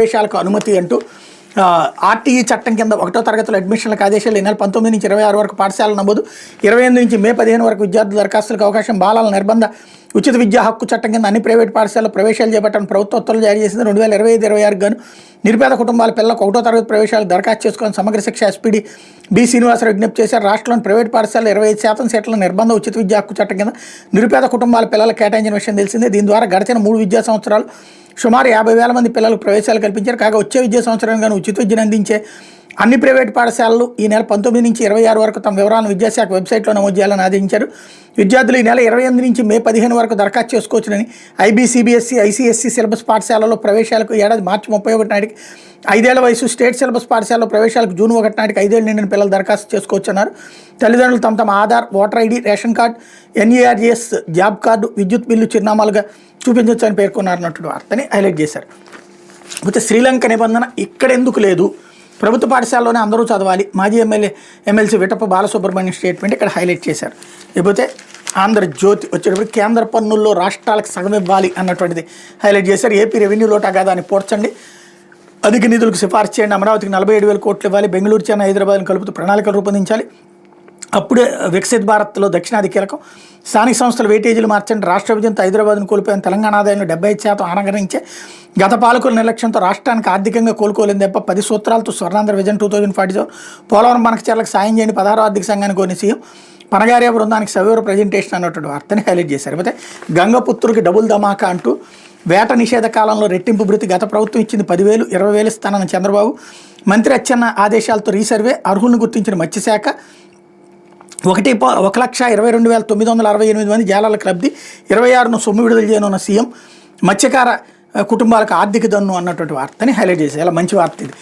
ప్రవేశాలకు అనుమతి అంటూ ఆర్టీఈ చట్టం కింద 1వ తరగతిలో అడ్మిషన్లకు ఆదేశాలు ఈ నెల 19 నుంచి 26 వరకు పాఠశాల నమోదు, 28 నుంచి మే 15 వరకు విద్యార్థుల దరఖాస్తులకు అవకాశం, బాలల నిర్బంధ ఉచిత విద్యా హక్కు చట్టం కింద అన్ని ప్రైవేట్ పాఠశాలలో ప్రవేశాలు చేపట్టని ప్రభుత్వ ఉత్తర్వులు జారీ చేసింది. 2025-26 గాను నిరుపేద కుటుంబాల పిల్లలకు 1వ తరగతి ప్రవేశాలకు దరఖాస్తు చేసుకొని సమగ్ర శిక్ష ఎస్పీడీ బి శ్రీనివాసరావు విజ్ఞప్తి చేశారు. రాష్ట్రంలోని ప్రైవేట్ పాఠశాలలో 25% సీట్ల నిర్బంధ ఉచిత విద్యా హక్కు చట్టం కింద నిరుపేద కుటుంబాల పిల్లలకు కేటాయించిన విషయం తెలిసిందే. దీని ద్వారా గడిచిన 3 విద్యా సంవత్సరాలు సుమారు 50,000 మంది పిల్లలకు ప్రవేశాలు కల్పించారు. కాగా వచ్చే విద్యా సంవత్సరం గాను ఉచిత విద్యను అందించే అన్ని ప్రైవేటు పాఠశాలలు ఈ నెల 19 నుంచి 26 వరకు తమ వివరాలను విద్యాశాఖ వెబ్సైట్లో నమోదు చేయాలని ఆదేశించారు. విద్యార్థులు ఈ నెల 28 నుంచి మే 15 వరకు దరఖాస్తు చేసుకోవచ్చునని, ఐబీసీబీఎస్సీ, ఐసీఎస్సీ సిలబస్ పాఠశాలలో ప్రవేశాలకు ఏడాది మార్చి 31 నాటికి 5 ఏళ్ల వయసు, స్టేట్ సిలబస్ పాఠశాలలో ప్రవేశాలకు జూన్ 1 నాటికి 5 ఏళ్ల నిండిన పిల్లలు దరఖాస్తు చేసుకోవచ్చన్నారు. తల్లిదండ్రులు తమ Aadhaar, voter ID, ration card, NREGS, job card, విద్యుత్ బిల్లు చిరునామాలుగా చూపించవచ్చని పేర్కొన్నారన్నట్టు వార్తని హైలైట్ చేశారు. అయితే శ్రీలంక నిబంధన ఇక్కడ ఎందుకు లేదు, ప్రభుత్వ పాఠశాలలోనే అందరూ చదవాలి, మాజీ ఎమ్మెల్సీ విటప్ప బాలసుబ్రహ్మణ్యం స్టేట్మెంట్ ఇక్కడ హైలైట్ చేశారు. లేకపోతే ఆంధ్రజ్యోతి వచ్చేటప్పుడు కేంద్ర పన్నుల్లో రాష్ట్రాలకు సగం ఇవ్వాలి అన్నటువంటిది హైలైట్ చేశారు. ఏపీ రెవెన్యూ లోటా కాదాన్ని పోడ్చండి, అధిక నిధులకు సిఫార్సు చేయండి, అమరావతికి 47,000 కోట్లు ఇవ్వాలి, బెంగళూరు, చెన్నై, హైదరాబాద్ని కలుపుతూ ప్రణాళికలు రూపొందించాలి, అప్పుడే వికసిత్ భారత్లో దక్షిణాది కీలకం, స్థానిక సంస్థల వెయిటేజీలు మార్చండి, రాష్ట్ర విభజనతో హైదరాబాద్ను కోల్పోయిన తెలంగాణ ఆదాయంలో 75% ఆనగరించే గత పాలకుల నిర్లక్ష్యంతో రాష్ట్రానికి ఆర్థికంగా కోలుకోలేని దెబ్బ, 10 సూత్రాలతో స్వర్ణాంధ్ర విజన్ 2047, పోలవరం మనకచర్లకు సాయం చేయండి, 16వ ఆర్థిక సంఘానికి కోరిన సీఎం, పనగార్య బృందానికి సవివర ప్రజెంటేషన్ అన్నటువంటి వార్తని హైలైట్ చేశారు. అయితే గంగపుత్రుడికి డబుల్ ధమాకా అంటూ వేట నిషేధ కాలంలో రెట్టింపు భృతి గత ప్రభుత్వం ఇచ్చింది 10,000, 20,000 ఇస్తానన్న చంద్రబాబు, మంత్రి అచ్చెన్న ఆదేశాలతో రీసర్వే, అర్హులను గుర్తించిన మత్స్యశాఖ, 1,22,968 మంది జాలాలకు లబ్ధి, 26ను సొమ్ము విడుదల చేయనున్న సీఎం, మత్స్యకార కుటుంబాలకు ఆర్థిక దన్ను అన్నటువంటి వార్తని హైలైట్ చేశారు. ఇలా మంచి వార్త ఇది.